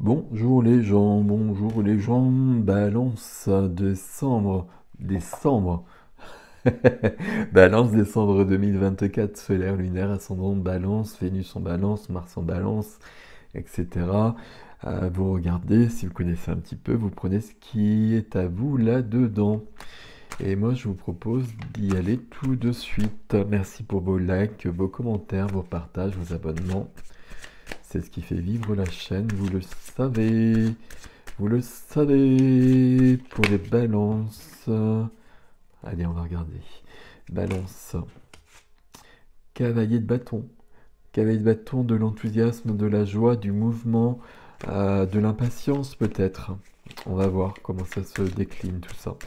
Bonjour les gens, balance décembre, balance décembre 2024, solaire, lunaire, ascendant, balance, Vénus en balance, Mars en balance, etc. Vous regardez, si vous connaissez un petit peu, vous prenez ce qui est à vous là-dedans. Et moi, je vous propose d'y aller tout de suite. Merci pour vos likes, vos commentaires, vos partages, vos abonnements. C'est ce qui fait vivre la chaîne, vous le savez. Vous le savez, pour les balances. Allez, on va regarder. Balance. Cavalier de bâton. Cavalier de bâton, de l'enthousiasme, de la joie, du mouvement, de l'impatience peut-être. On va voir comment ça se décline tout ça.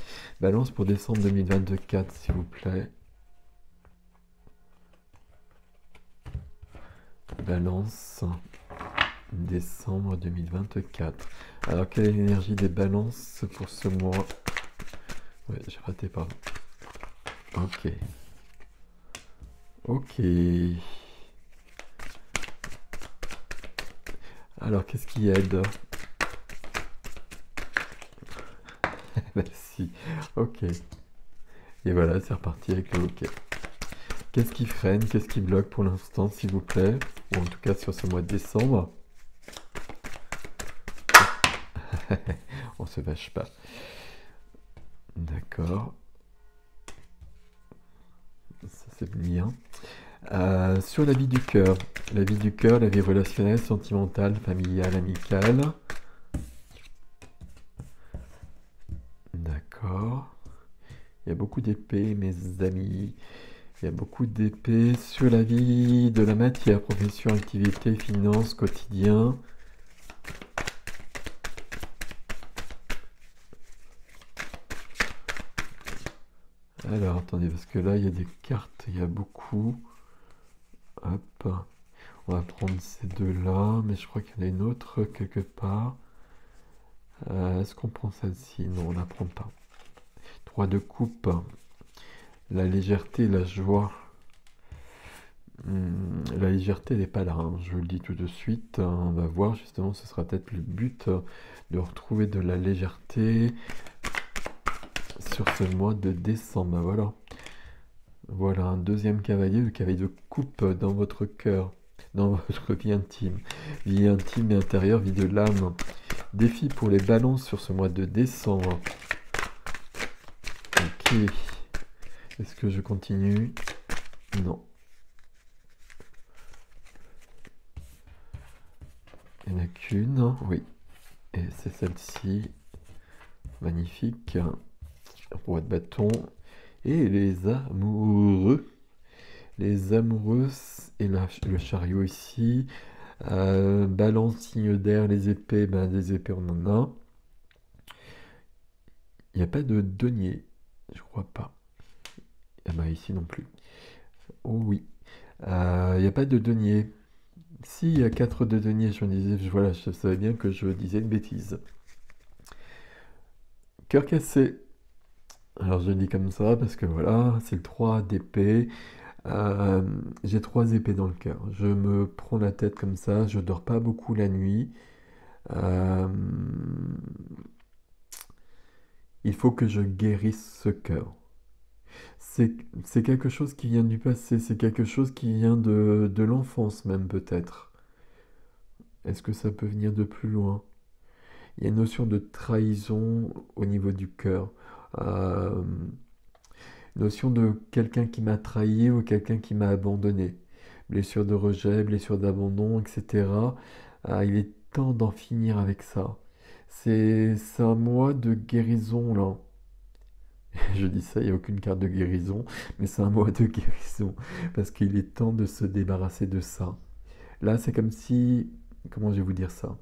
Balance pour décembre 2024, s'il vous plaît. Balance. Décembre 2024. Alors, quelle est l'énergie des balances pour ce mois? Ouais, j'ai raté, pardon. Ok. Ok. Alors, qu'est-ce qui aide? Merci. Ok. Et voilà, c'est reparti avec le ok. Qu'est-ce qui freine? Qu'est-ce qui bloque pour l'instant, s'il vous plaît? Ou en tout cas sur ce mois de décembre. On se vache pas. D'accord. Ça, c'est bien. Sur la vie du cœur. La vie du cœur, la vie relationnelle, sentimentale, familiale, amicale. D'accord. Il y a beaucoup d'épées, mes amis. Il y a beaucoup d'épées sur la vie de la matière, profession, activité, finances, quotidien. Alors, attendez, parce que là, il y a des cartes, il y a beaucoup. Hop. On va prendre ces deux-là, mais je crois qu'il y en a une autre quelque part. Est-ce qu'on prend celle-ci? Non, on ne la prend pas. 3 de coupe. La légèreté, la joie. La légèreté, elle n'est pas là, hein. Je vous le dis tout de suite. On va voir, justement, ce sera peut-être le but de retrouver de la légèreté sur ce mois de décembre. Voilà. Voilà un deuxième cavalier, le cavalier de coupe dans votre cœur, dans votre vie intime et intérieure, vie de l'âme. Défi pour les balances sur ce mois de décembre. Ok. Est-ce que je continue? Non. Il n'y en a qu'une, oui. Et c'est celle-ci. Magnifique. Roi de bâton. Et les amoureux. Les amoureux et le chariot ici. Balance, signe d'air, les épées. Ben, des épées, on en a. Il n'y a pas de denier. Je crois pas. Ah bah ici non plus. Oh oui. Il n'y a pas de denier. Si, il y a 4 de denier, je me disais, voilà, je savais bien que je disais une bêtise. Cœur cassé. Alors je le dis comme ça parce que voilà, c'est le 3 d'épée. Euh, j'ai 3 épées dans le cœur. Je me prends la tête comme ça, je dors pas beaucoup la nuit. Euh, il faut que je guérisse ce cœur. C'est, c'est quelque chose qui vient du passé, c'est quelque chose qui vient de l'enfance même peut-être. Est-ce que ça peut venir de plus loin? Il y a une notion de trahison au niveau du cœur. Euh, Notion de quelqu'un qui m'a trahi ou quelqu'un qui m'a abandonné. Blessure de rejet, blessure d'abandon, etc. Il est temps d'en finir avec ça. C'est un mois de guérison là. Je dis ça, il n'y a aucune carte de guérison, mais c'est un mois de guérison. Parce qu'il est temps de se débarrasser de ça. Là, c'est comme si... Comment je vais vous dire ça?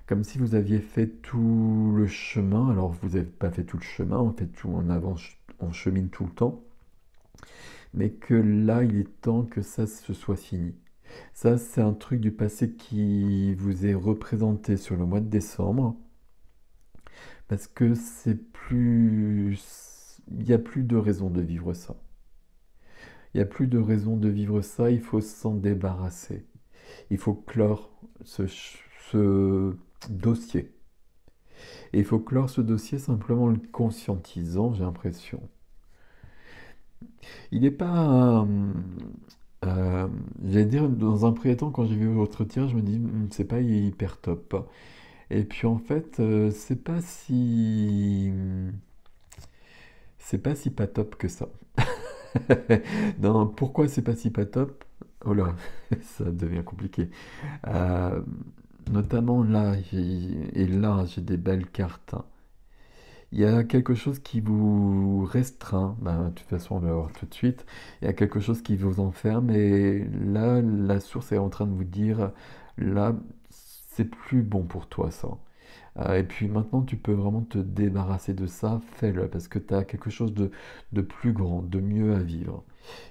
Comme si vous aviez fait tout le chemin. Alors, vous n'avez pas fait tout le chemin, on fait tout en avant, on chemine tout le temps. Mais que là, il est temps que ça se soit fini. Ça, c'est un truc du passé qui vous est représenté sur le mois de décembre, parce que c'est plus... Il n'y a plus de raison de vivre ça. Il n'y a plus de raison de vivre ça, il faut s'en débarrasser. Il faut clore ce, dossier. Et il faut clore ce dossier simplement en le conscientisant, j'ai l'impression. Il n'est pas... j'allais dire, dans un premier temps, quand j'ai vu votre tir, je me dis, c'est pas hyper top. Et puis en fait, c'est pas si pas top que ça. Non, pourquoi c'est pas si pas top? Oh là, ça devient compliqué. Euh, Notamment là, et là, j'ai des belles cartes, hein. Il y a quelque chose qui vous restreint. Ben, de toute façon, on va voir tout de suite. Il y a quelque chose qui vous enferme et là, la source est en train de vous dire, là, c'est plus bon pour toi ça. Et puis maintenant, tu peux vraiment te débarrasser de ça, fais-le, parce que tu as quelque chose de plus grand, de mieux à vivre.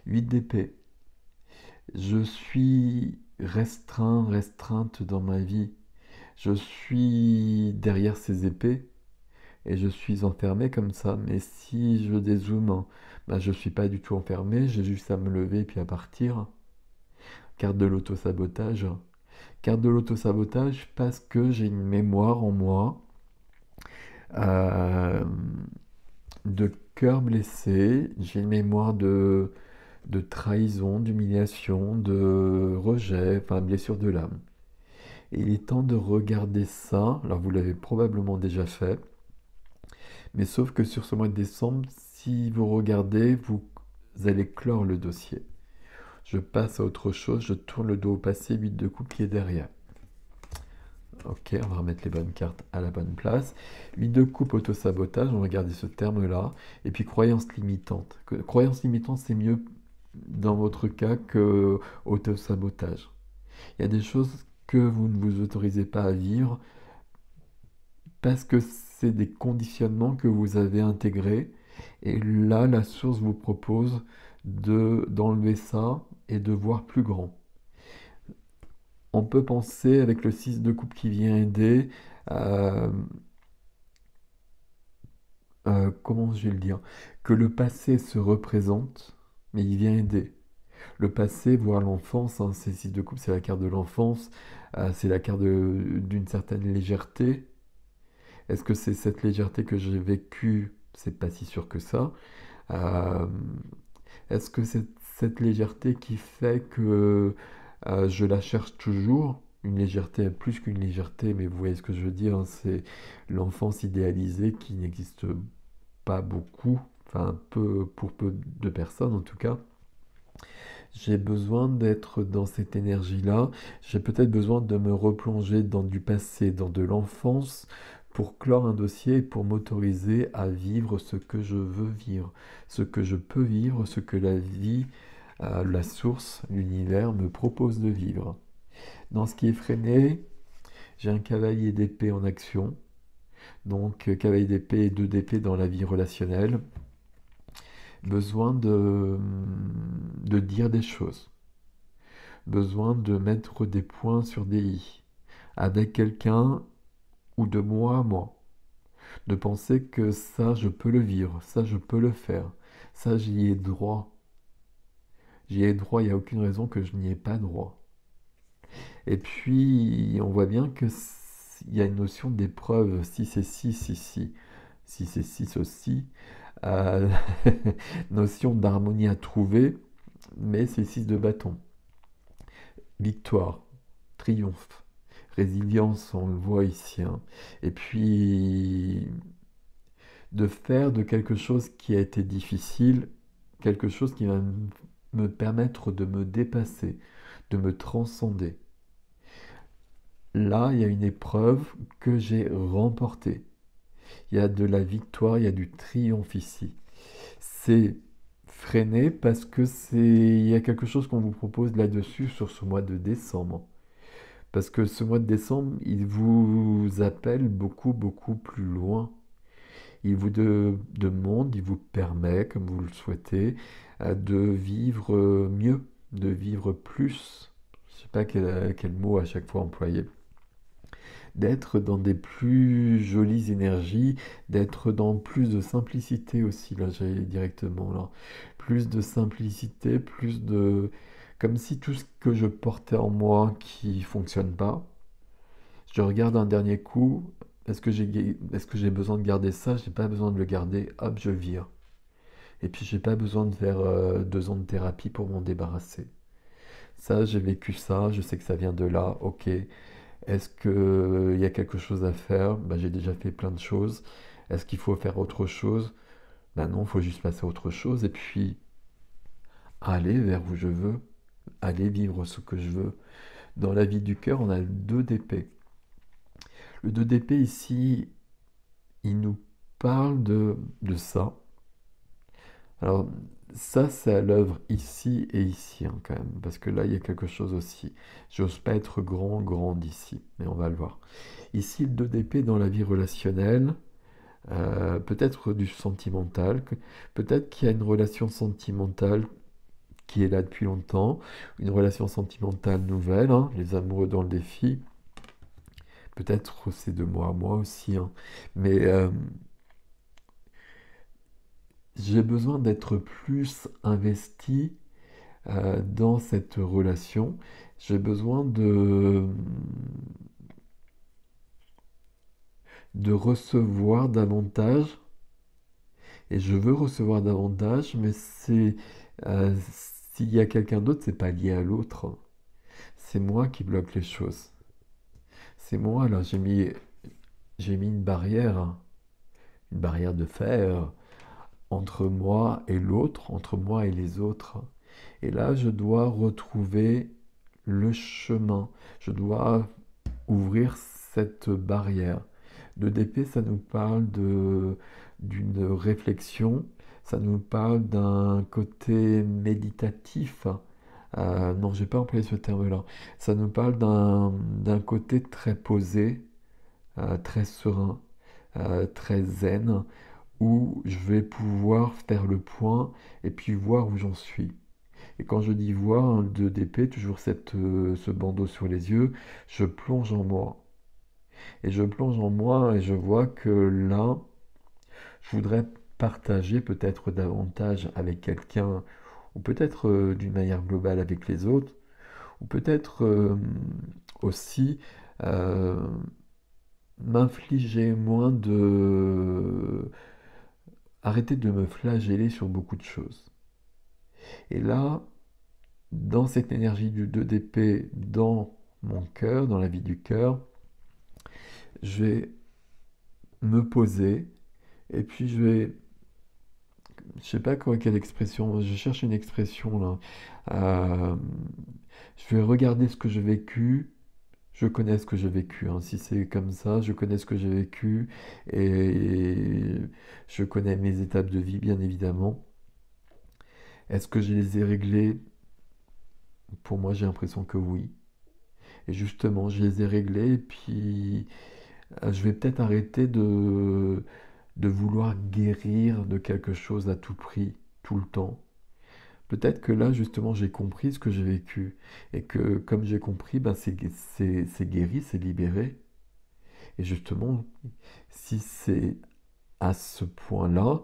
8 d'épée. Je suis restreint, restreinte dans ma vie. Je suis derrière ces épées et je suis enfermé comme ça. Mais si je dézoome, hein, ben, je ne suis pas du tout enfermé, j'ai juste à me lever et puis à partir. Carte de l'autosabotage. Carte de l'autosabotage parce que j'ai une mémoire en moi euh, de cœur blessé, j'ai une mémoire de trahison, d'humiliation, de rejet, enfin blessure de l'âme. Et il est temps de regarder ça, alors vous l'avez probablement déjà fait, mais sauf que sur ce mois de décembre, si vous regardez, vous allez clore le dossier. Je passe à autre chose, je tourne le dos au passé, 8 de coupe qui est derrière. Ok, on va remettre les bonnes cartes à la bonne place. 8 de coupe, auto-sabotage, on va garder ce terme-là. Et puis croyance limitante. Croyance limitante, c'est mieux dans votre cas que auto-sabotage. Il y a des choses que vous ne vous autorisez pas à vivre parce que c'est des conditionnements que vous avez intégrés. Et là, la source vous propose d'enlever ça et de voir plus grand. On peut penser, avec le 6 de coupe qui vient aider, euh, comment je vais le dire, que le passé se représente, mais il vient aider. Le passé, voire l'enfance, hein, c'est 6 de coupe, c'est la carte de l'enfance, c'est la carte d'une certaine légèreté. Est-ce que c'est cette légèreté que j'ai vécue? C'est pas si sûr que ça. Euh, Est-ce que c'est cette légèreté qui fait que je la cherche toujours? Une légèreté plus qu'une légèreté, mais vous voyez ce que je veux dire, hein, c'est l'enfance idéalisée qui n'existe pas beaucoup, enfin peu pour peu de personnes en tout cas. J'ai besoin d'être dans cette énergie-là. J'ai peut-être besoin de me replonger dans du passé, dans de l'enfance, pour clore un dossier, pour m'autoriser à vivre ce que je veux vivre, ce que je peux vivre, ce que la vie, la source, l'univers me propose de vivre. Dans ce qui est freiné, j'ai un cavalier d'épée en action. Donc, cavalier d'épée et 2 d'épée dans la vie relationnelle. Besoin de dire des choses. Besoin de mettre des points sur des i. Avec quelqu'un ou de moi à moi. De penser que ça, je peux le vivre. Ça, je peux le faire. Ça, j'y ai droit. J'y ai droit, il n'y a aucune raison que je n'y ai pas droit. Et puis, on voit bien que il y a une notion d'épreuve. Si c'est si c'est 6 aussi. Euh, notion d'harmonie à trouver, mais c'est 6 de bâton. Victoire, triomphe, résilience, on le voit ici, hein. Et puis, de faire de quelque chose qui a été difficile, quelque chose qui va me permettre de me dépasser, de me transcender. Là, il y a une épreuve que j'ai remportée. Il y a de la victoire, il y a du triomphe ici. C'est freiné parce que il y a quelque chose qu'on vous propose là-dessus sur ce mois de décembre. Parce que ce mois de décembre, il vous appelle beaucoup, beaucoup plus loin. Il vous demande, il vous permet, comme vous le souhaitez, de vivre mieux, de vivre plus. Je ne sais pas quel mot à chaque fois employer. D'être dans des plus jolies énergies, d'être dans plus de simplicité aussi, là j'allais directement là. Plus de simplicité, plus de... Comme si tout ce que je portais en moi qui fonctionne pas, Je regarde un dernier coup. Est-ce que j'ai besoin de garder ça? J'ai pas besoin de le garder. Hop, je vire. Et puis j'ai pas besoin de faire 2 ans de thérapie pour m'en débarrasser. Ça, j'ai vécu ça, je sais que ça vient de là, ok. Est-ce qu'il y a quelque chose à faire? Bah, j'ai déjà fait plein de choses. Est-ce qu'il faut faire autre chose? Bah non, il faut juste passer à autre chose et puis aller vers où je veux, aller vivre ce que je veux. Dans la vie du cœur, on a le 2 d'épée. Le 2 d'épée ici, il nous parle de ça. Alors, ça, c'est à l'œuvre ici et ici, hein, quand même, parce que là, il y a quelque chose aussi. J'ose pas être grand d'ici, mais on va le voir. Ici, le 2 d'épée dans la vie relationnelle, peut-être du sentimental, peut-être qu'il y a une relation sentimentale qui est là depuis longtemps, une relation sentimentale nouvelle, hein, les amoureux dans le défi, peut-être c'est de moi à moi aussi, hein, mais j'ai besoin d'être plus investi dans cette relation. J'ai besoin de recevoir davantage, et je veux recevoir davantage, mais s'il y a quelqu'un d'autre, c'est pas lié à l'autre. C'est moi qui bloque les choses. C'est moi, là, j'ai mis une barrière de fer entre moi et l'autre, entre moi et les autres. Et là, je dois retrouver le chemin. Je dois ouvrir cette barrière. De DP, ça nous parle d'une réflexion, ça nous parle d'un côté méditatif. Non, je n'ai pas employé ce terme-là. Ça nous parle d'un côté très posé, très serein, très zen, où je vais pouvoir faire le point et puis voir où j'en suis. Et quand je dis voir, hein, de d'épée, toujours ce bandeau sur les yeux, je plonge en moi. Et je plonge en moi et je vois que là, je voudrais partager peut-être davantage avec quelqu'un, ou peut-être d'une manière globale avec les autres, ou peut-être aussi euh, m'infliger moins de... arrêter de me flageller sur beaucoup de choses. Et là, dans cette énergie du 2 d'épée, dans mon cœur, dans la vie du cœur, je vais me poser et puis je sais pas quelle expression, je cherche une expression là. Euh, je vais regarder ce que j'ai vécu. Je connais ce que j'ai vécu, hein. Si c'est comme ça, je connais ce que j'ai vécu et je connais mes étapes de vie, bien évidemment. Est-ce que je les ai réglées? Pour moi, j'ai l'impression que oui. Et justement, je les ai réglées et puis je vais peut-être arrêter de vouloir guérir de quelque chose à tout prix, tout le temps. Peut-être que là, justement, j'ai compris ce que j'ai vécu. Et que comme j'ai compris, ben, c'est guéri, c'est libéré. Et justement, si c'est à ce point-là,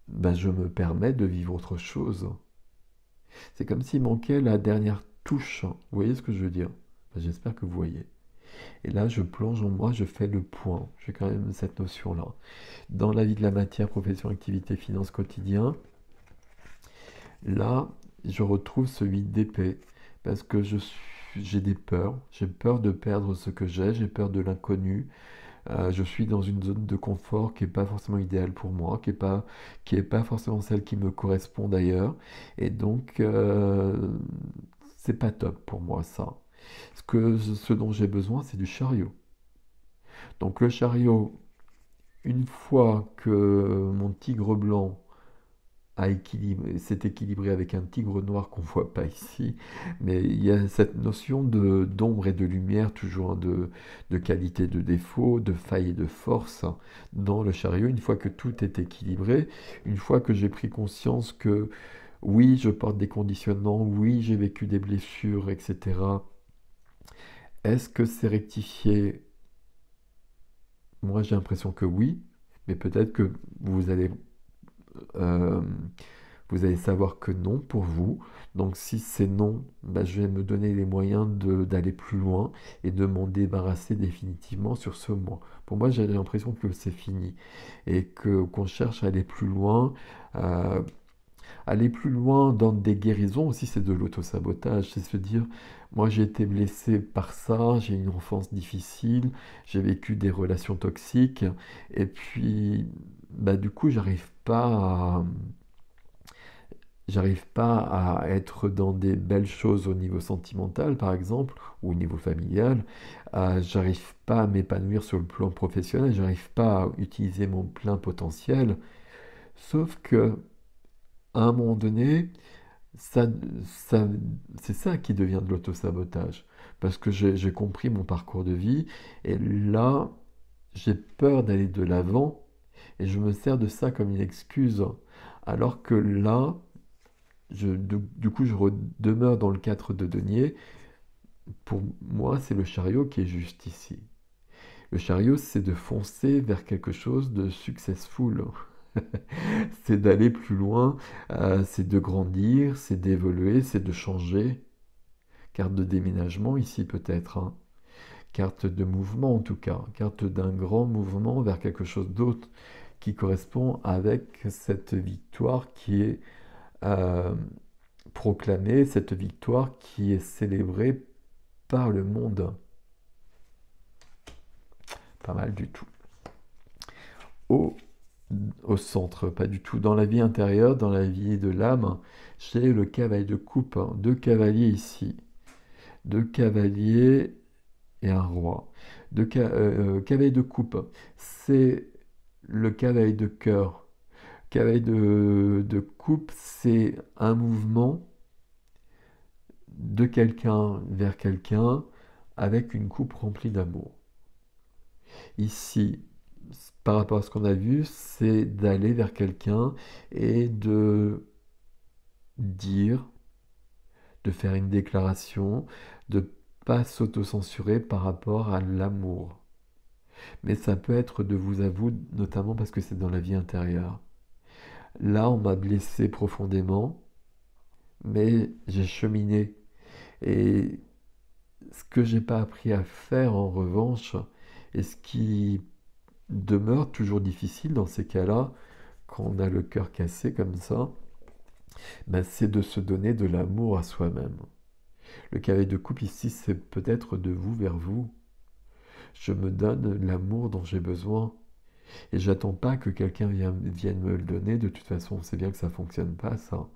ben, je me permets de vivre autre chose. C'est comme s'il manquait la dernière touche. Vous voyez ce que je veux dire? Ben, j'espère que vous voyez. Et là, je plonge en moi, je fais le point. J'ai quand même cette notion-là. Dans la vie de la matière, profession, activité, finance, quotidien, là, je retrouve ce 8 d'épée parce que j'ai des peurs. J'ai peur de perdre ce que j'ai peur de l'inconnu. Je suis dans une zone de confort qui n'est pas forcément idéale pour moi, qui est pas forcément celle qui me correspond d'ailleurs. Et donc, c'est pas top pour moi ça. Ce dont j'ai besoin, c'est du chariot. Donc le chariot, une fois que mon tigre blanc s'est équilibré avec un tigre noir qu'on voit pas ici, mais il y a cette notion d'ombre et de lumière, toujours, hein, de qualité, de défaut, de faille et de force, hein, dans le chariot. Une fois que tout est équilibré, une fois que j'ai pris conscience que oui, je porte des conditionnements, oui, j'ai vécu des blessures, etc. Est-ce que c'est rectifié? Moi, j'ai l'impression que oui, mais peut-être que vous allez euh, Vous allez savoir que non pour vous. Donc si c'est non, bah, je vais me donner les moyens d'aller plus loin et de m'en débarrasser définitivement sur ce mois. Pour moi, j'ai l'impression que c'est fini et que qu'on cherche à aller plus loin. euh, Aller plus loin dans des guérisons aussi, c'est de l'autosabotage. C'est se dire, moi j'ai été blessé par ça, j'ai une enfance difficile, j'ai vécu des relations toxiques, et puis bah, du coup j'arrive pas à être dans des belles choses au niveau sentimental, par exemple, ou au niveau familial. J'arrive pas à m'épanouir sur le plan professionnel, j'arrive pas à utiliser mon plein potentiel. Sauf que à un moment donné, ça, ça, c'est ça qui devient de l'autosabotage. Parce que j'ai compris mon parcours de vie, et là, j'ai peur d'aller de l'avant, et je me sers de ça comme une excuse. Alors que là, du coup, demeure dans le cadre de denier. Pour moi, c'est le chariot qui est juste ici. Le chariot, c'est de foncer vers quelque chose de successful. C'est d'aller plus loin, c'est de grandir, c'est d'évoluer, c'est de changer. Carte de déménagement ici peut-être, hein. Carte de mouvement en tout cas, carte d'un grand mouvement vers quelque chose d'autre qui correspond avec cette victoire qui est euh, proclamée, cette victoire qui est célébrée par le monde. Pas mal du tout. Au, au centre, pas du tout. Dans la vie intérieure, dans la vie de l'âme, j'ai le cavalier de coupe, hein. Deux cavaliers ici. Deux cavaliers et un roi. Cavalier de coupe, c'est le cavalier de cœur. Cavalier de coupe, c'est un mouvement de quelqu'un vers quelqu'un avec une coupe remplie d'amour. Ici, par rapport à ce qu'on a vu, c'est d'aller vers quelqu'un et de dire, de faire une déclaration, de pas s'autocensurer par rapport à l'amour. Mais ça peut être de vous à vous, notamment parce que c'est dans la vie intérieure. Là, on m'a blessé profondément, mais j'ai cheminé. Et ce que j'ai pas appris à faire, en revanche, et ce qui demeure toujours difficile dans ces cas-là, quand on a le cœur cassé comme ça, ben, c'est de se donner de l'amour à soi-même. Le cavalier de coupe ici, c'est peut-être de vous vers vous. Je me donne l'amour dont j'ai besoin. Et j'attends pas que quelqu'un vienne me le donner. De toute façon, on sait bien que ça fonctionne pas, ça.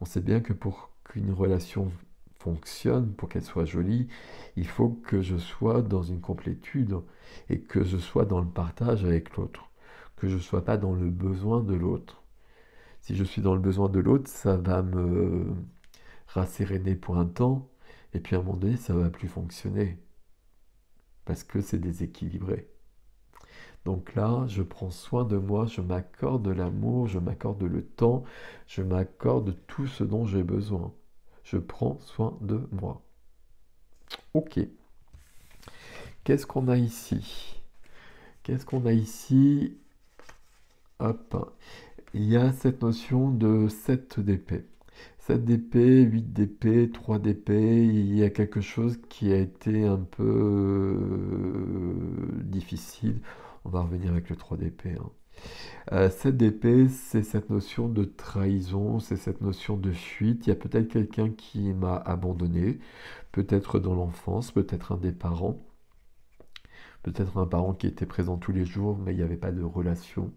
On sait bien que pour qu'une relation fonctionne, pour qu'elle soit jolie, il faut que je sois dans une complétude et que je sois dans le partage avec l'autre, que je ne sois pas dans le besoin de l'autre. Si je suis dans le besoin de l'autre, ça va me rasséréner pour un temps, et puis à un moment donné, ça va plus fonctionner, parce que c'est déséquilibré. Donc là, je prends soin de moi, je m'accorde l'amour, je m'accorde le temps, je m'accorde tout ce dont j'ai besoin. Je prends soin de moi. Ok. Qu'est-ce qu'on a ici? Qu'est-ce qu'on a ici? Hop. Il y a cette notion de 7 d'épée. 7 d'épée, 8 d'épée, 3 d'épée. Il y a quelque chose qui a été un peu difficile. On va revenir avec le 3 d'épée, hein. 7 d'épée, c'est cette notion de trahison, c'est cette notion de fuite. Il y a peut-être quelqu'un qui m'a abandonné, peut-être dans l'enfance, peut-être un des parents, peut-être un parent qui était présent tous les jours, mais il n'y avait pas de relation.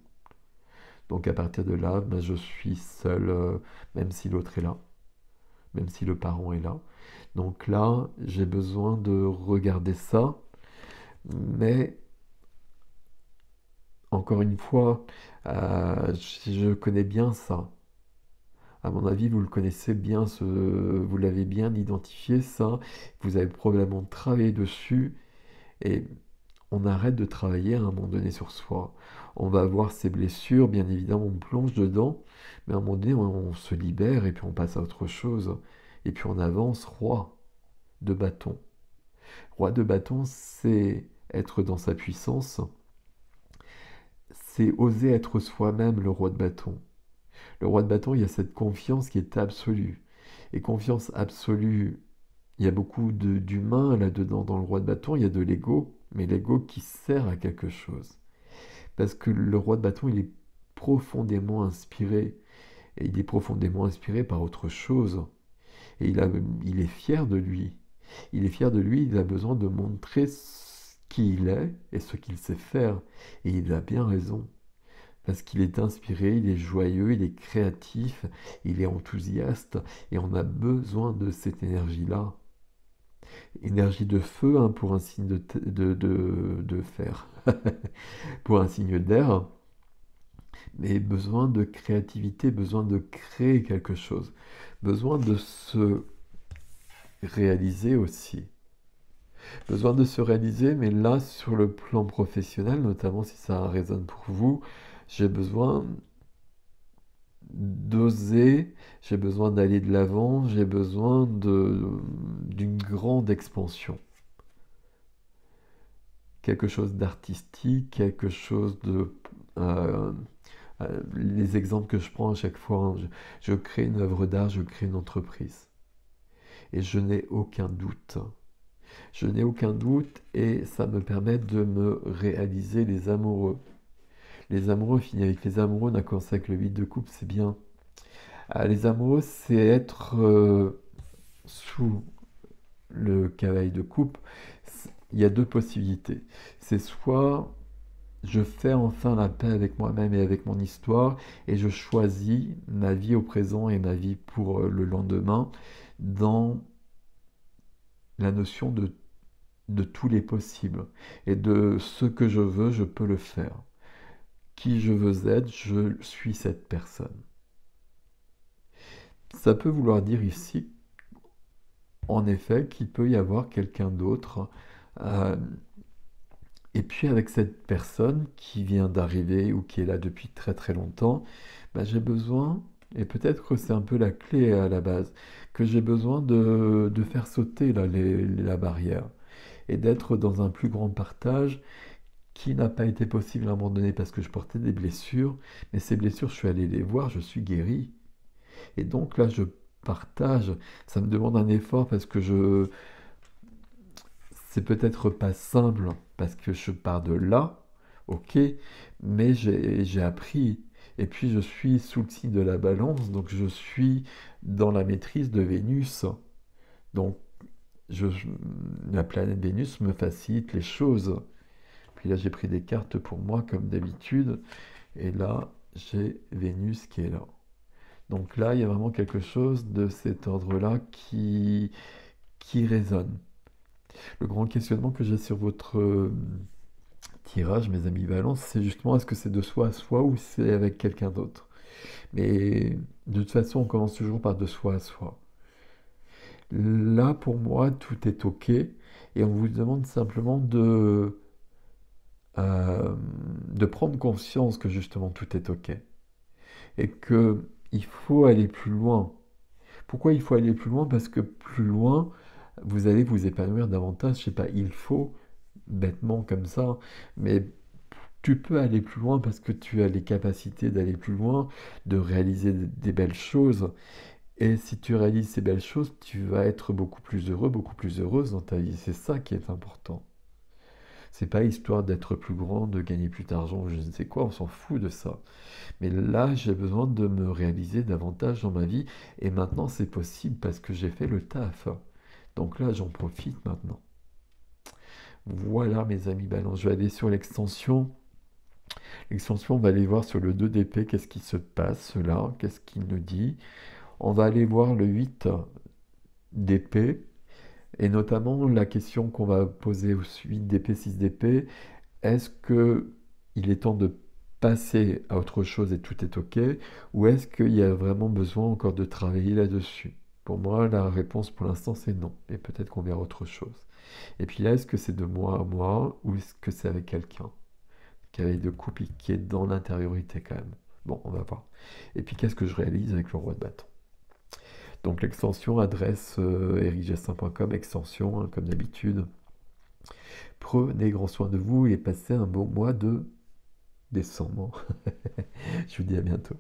Donc à partir de là, ben, je suis seul, même si l'autre est là, même si le parent est là. Donc là, j'ai besoin de regarder ça, mais encore une fois, je connais bien ça. À mon avis, vous le connaissez bien, vous l'avez bien identifié, ça. Vous avez probablement travaillé dessus et on arrête de travailler à un moment donné sur soi. On va voir ses blessures, bien évidemment, on plonge dedans, mais à un moment donné, on se libère et puis on passe à autre chose. Et puis on avance, roi de bâton. Roi de bâton, c'est être dans sa puissance, c'est oser être soi-même le roi de bâton. Le roi de bâton, il y a cette confiance qui est absolue. Et confiance absolue, il y a beaucoup d'humain là-dedans, dans le roi de bâton, il y a de l'ego, mais l'ego qui sert à quelque chose. Parce que le roi de bâton, il est profondément inspiré. Et il est profondément inspiré par autre chose. Et il est fier de lui. Il est fier de lui, il a besoin de montrer qui il est et ce qu'il sait faire. Et il a bien raison. Parce qu'il est inspiré, il est joyeux, il est créatif, il est enthousiaste. Et on a besoin de cette énergie-là. Énergie de feu, hein, pour un signe de fer. Pour un signe d'air. Mais besoin de créativité, besoin de créer quelque chose. Besoin de se réaliser aussi. Besoin de se réaliser, mais là, sur le plan professionnel, notamment si ça résonne pour vous, j'ai besoin d'oser, j'ai besoin d'aller de l'avant, j'ai besoin d'une grande expansion. Quelque chose d'artistique, quelque chose de... euh, les exemples que je prends à chaque fois, hein, je crée une œuvre d'art, je crée une entreprise. Et je n'ai aucun doute. Je n'ai aucun doute et ça me permet de me réaliser les amoureux. Les amoureux, finir avec les amoureux, on a commencé avec le 8 de coupe, c'est bien. Les amoureux, c'est être sous le cavalier de coupe. Il y a deux possibilités. C'est soit je fais enfin la paix avec moi-même et avec mon histoire et je choisis ma vie au présent et ma vie pour le lendemain dans la notion de tous les possibles et de ce que je veux, je peux le faire. Qui je veux être, je suis cette personne. Ça peut vouloir dire ici, en effet, qu'il peut y avoir quelqu'un d'autre. euh, et puis avec cette personne qui vient d'arriver ou qui est là depuis très très longtemps, bah, j'ai besoin, et peut-être que c'est un peu la clé à la base, que j'ai besoin de faire sauter là, la barrière et d'être dans un plus grand partage qui n'a pas été possible à un moment donné parce que je portais des blessures, mais ces blessures, je suis allé les voir, je suis guéri. Et donc là, je partage, ça me demande un effort parce que c'est peut-être pas simple parce que je pars de là, ok, mais j'ai appris. Et puis je suis sous le signe de la balance, donc je suis dans la maîtrise de Vénus. Donc je, la planète Vénus me facilite les choses. Puis là, j'ai pris des cartes pour moi, comme d'habitude. Et là, j'ai Vénus qui est là. Donc là, il y a vraiment quelque chose de cet ordre-là qui résonne. Le grand questionnement que j'ai sur votre tirage, mes amis Valence, c'est justement est-ce que c'est de soi à soi ou c'est avec quelqu'un d'autre? Mais de toute façon, on commence toujours par de soi à soi. Là, pour moi, tout est OK. Et on vous demande simplement euh, de prendre conscience que justement tout est OK et que il faut aller plus loin. Pourquoi il faut aller plus loin? Parce que plus loin, vous allez vous épanouir davantage. Je sais pas, il faut, bêtement comme ça, mais tu peux aller plus loin parce que tu as les capacités d'aller plus loin, de réaliser des belles choses. Et si tu réalises ces belles choses, tu vas être beaucoup plus heureux, beaucoup plus heureuse dans ta vie. C'est ça qui est important. C'est pas histoire d'être plus grand, de gagner plus d'argent, ou je ne sais quoi, on s'en fout de ça. Mais là, j'ai besoin de me réaliser davantage dans ma vie. Et maintenant, c'est possible parce que j'ai fait le taf. Donc là, j'en profite maintenant. Voilà, mes amis balance. Je vais aller sur l'extension. L'extension, on va aller voir sur le 2 d'épée, qu'est-ce qui se passe là, qu'est-ce qu'il nous dit. On va aller voir le 8 d'épée. Et notamment la question qu'on va poser au 8 d'épée, 6 d'épée, est-ce que il est temps de passer à autre chose et tout est OK, ou est-ce qu'il y a vraiment besoin encore de travailler là-dessus? Pour moi, la réponse pour l'instant c'est non, et peut-être qu'on verra autre chose. Et puis là, est-ce que c'est de moi à moi, ou est-ce que c'est avec quelqu'un qui avait de couple et qui est dans l'intériorité quand même? Bon, on va voir. Et puis qu'est-ce que je réalise avec le roi de bâton? Donc l'extension adresse ericgestin.com, extension, hein, comme d'habitude. Prenez grand soin de vous et passez un bon mois de décembre. Je vous dis à bientôt.